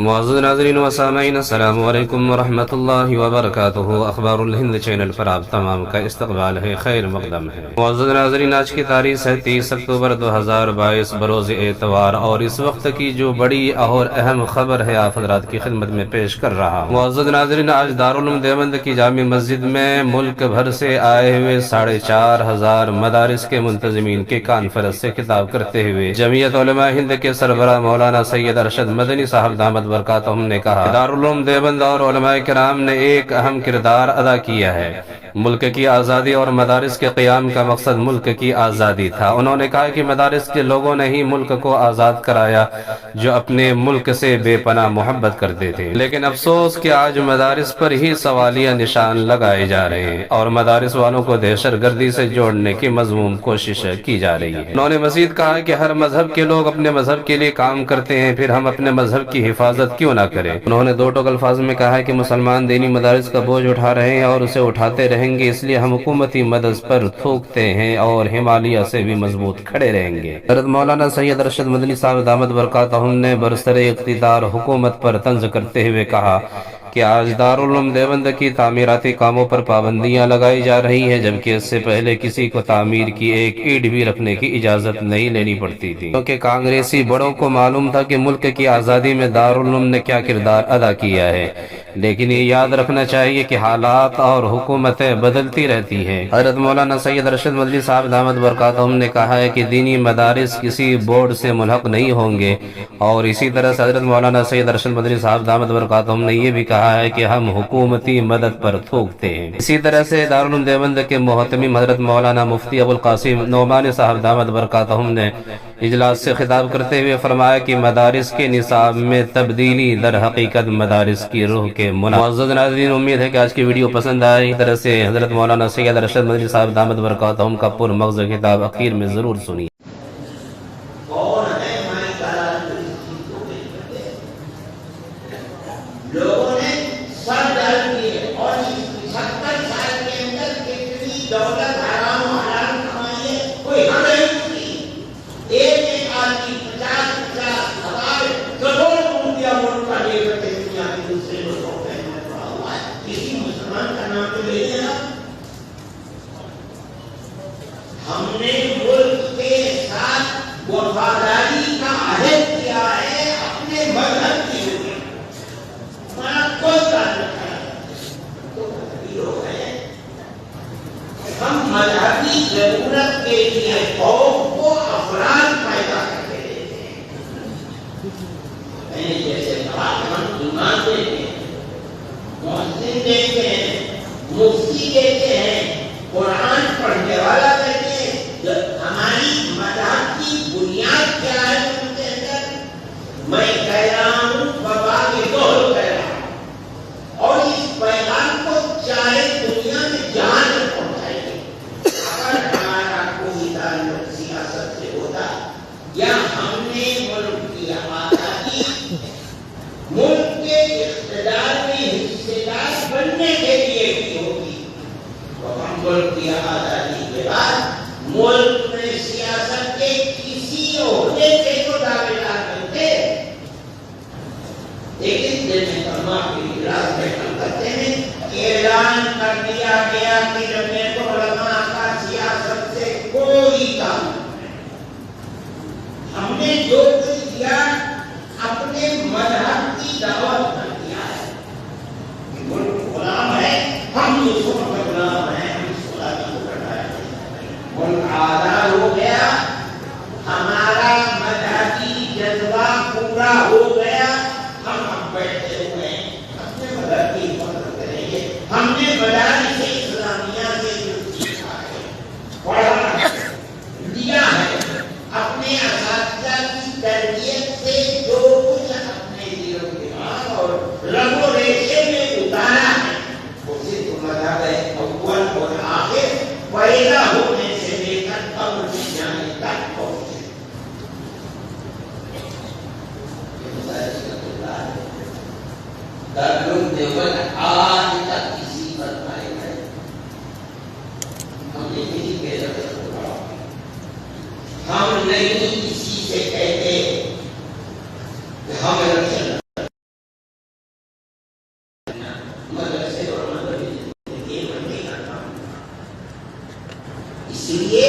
معزز ناظرین و سامعین، السلام علیکم ورحمۃ اللہ وبرکاتہ۔ اخبار الہند چینل پر آپ تمام کا استقبال ہے، خیر مقدم ہے۔ معزز ناظرین، آج کی تاریخ ہے 30 اکتوبر 2022 بروز اتوار، اور اس وقت کی جو بڑی اور اہم خبر ہے آپ حضرات کی خدمت میں پیش کر رہا ہوں۔ معزز ناظرین، آج دارالعلوم دیوبند کی جامع مسجد میں ملک بھر سے آئے ہوئے 4500 مدارس کے منتظمین کے کانفرنس سے خطاب کرتے ہوئے جمعیت علماء ہند کے سربراہ مولانا سید ارشد مدنی صاحب دامت برکاتہم نے کہا، دارالعلوم دیوبند اور علماء کرام نے ایک اہم کردار ادا کیا ہے۔ ملک کی آزادی اور مدارس کے قیام کا مقصد ملک کی آزادی تھا۔ انہوں نے کہا کہ مدارس کے لوگوں نے ہی ملک کو آزاد کرایا جو اپنے ملک سے بے پناہ محبت کرتے تھے، لیکن افسوس کہ آج مدارس پر ہی سوالیہ نشان لگائے جا رہے ہیں اور مدارس والوں کو دہشت گردی سے جوڑنے کی مذموم کوشش کی جا رہی ہے۔ انہوں نے مزید کہا کہ ہر مذہب کے لوگ اپنے مذہب کے لیے کام کرتے ہیں، پھر ہم اپنے مذہب کی حفاظت کیوں نہ کریں۔ انہوں نے دو ٹوک الفاظ میں کہا کہ مسلمان دینی مدارس کا بوجھ اٹھا رہے ہیں اور اسے اٹھاتے رہیں گے، اس لیے ہم حکومتی مدد پر تھوکتے ہیں اور ہمالیہ سے بھی مضبوط کھڑے رہیں گے۔ حضرت مولانا سید ارشد مدنی صاحب دامت برکاتہم نے برسر اقتدار حکومت پر طنز کرتے ہوئے کہا کہ آج دارالعلوم دیوبند کی تعمیراتی کاموں پر پابندیاں لگائی جا رہی ہیں، جبکہ اس سے پہلے کسی کو تعمیر کی ایک اینٹ بھی رکھنے کی اجازت نہیں لینی پڑتی تھی، کیونکہ کانگریسی بڑوں کو معلوم تھا کہ ملک کی آزادی میں دارالعلوم نے کیا کردار ادا کیا ہے۔ لیکن یہ یاد رکھنا چاہیے کہ حالات اور حکومتیں بدلتی رہتی ہیں۔ حضرت مولانا سید ارشد مدنی صاحب دامت برکاتہم نے کہا ہے کہ دینی مدارس کسی بورڈ سے ملحق نہیں ہوں گے، اور اسی طرح سے حضرت مولانا سید ارشد مدنی صاحب دامت برکاتہم نے یہ بھی کہا ہے کہ ہم حکومتی مدد پر تھوکتے ہیں۔ اسی طرح سے دارالعلوم دیوبند کے محتمم حضرت مولانا مفتی ابو القاسم نعمانی صاحب دامت برکاتہم نے اجلاس سے خطاب کرتے ہوئے فرمایا کہ مدارس کے نصاب میں تبدیلی در حقیقت مدارس کی روح کے معزز ناظرین، امید ہے کہ آج کی ویڈیو پسند آئی۔ اس طرح سے حضرت مولانا سید ارشد مدنی صاحب دامت برکاتہم کا پر مغز خطاب اخیر میں ضرور سنیے۔ لوگوں نے سر ڈال دیے اور 70 سال کے اندر کتنی دولت حرام و حلال کمائی ہے، کوئی حد نہیں۔ ایک آدمی 50 ہزار کروڑ روپیہ ملک کا لے کر دنیا کے دوسرے لوگوں پہ پڑا ہوا ہے۔ کسی مسلمان کا نام تو لے لینا۔ ہم نے ملک کے ساتھ وفاداری کا عہد کیا ہے اپنے مذہب کی وجہ۔ ہم مذہبی ضرورت کے لیے خوف کو افراد پیدا کرتے رہتے ہیں۔ میں نے جیسے کہا کہ ہم ایمان دیتے ہیں، محسن دیتے ہیں، مفتی دیتے ہیں، قرآن پڑھنے والا دیتے ہیں۔ ہماری مذہب کی بنیاد کیا ہے ان کے اندر؟ میں کہہ رہا ہوں بابا کے دور کہہ رہا ہوں، اور اس پیغام کو چاہے دنیا میں جہاں تک پہنچائے گی۔ اگر ہمارا کوئی تعلق سیاست سے ہوتا یا ہم نے ملک کی آزادی، ملک کے اقتدار میں حصے دار بننے کے لیے کی ہوگی، تو ہم ملک کی آزادی کے بعد ملک میں سیاست کے کسی عہدے کے تو دعوے دار بنتے۔ لیکن دل میں فرما کے اجلاس میں ہم کرتے ہیں، اعلان کر دیا گیا کہ جمعیت علماء کا سیاست سے کوئی تعلق نہیں۔ ہم نے جو کچھ کیا اپنے مذہب کی دعوت پر کیا ہے۔ ملک غلام ہے، ہم اس کو غلام ہیں، ہم اس غلامی کو ہٹائیں گے۔ ملک آزاد ہو گیا، ہمارا مذہبی جذبہ پورا ہو گیا، ہم اب بیٹھے ہوئے ہیں، اپنے مذہب کی حفاظت کریں گے۔ ہم نے مدارس اسلامیہ سے جو سیکھا ہے، پڑھا ہے، لیا ہے، اپنے اساتذہ کی تربیت سے جو کچھ اپنے دل و دماغ اور رگ و ریشے میں اتارا ہے، وہ صرف مذہب اول اور آخر پیدا ہونے سے لے کر قبر میں جانے تک پہنچے۔ دارالعلوم دیوبند آج تک کسی پر قائم ہے، ہم نے نہیں کہہ رہے، ہم نہیں کسی سے کہتے کہ ہم اس لیے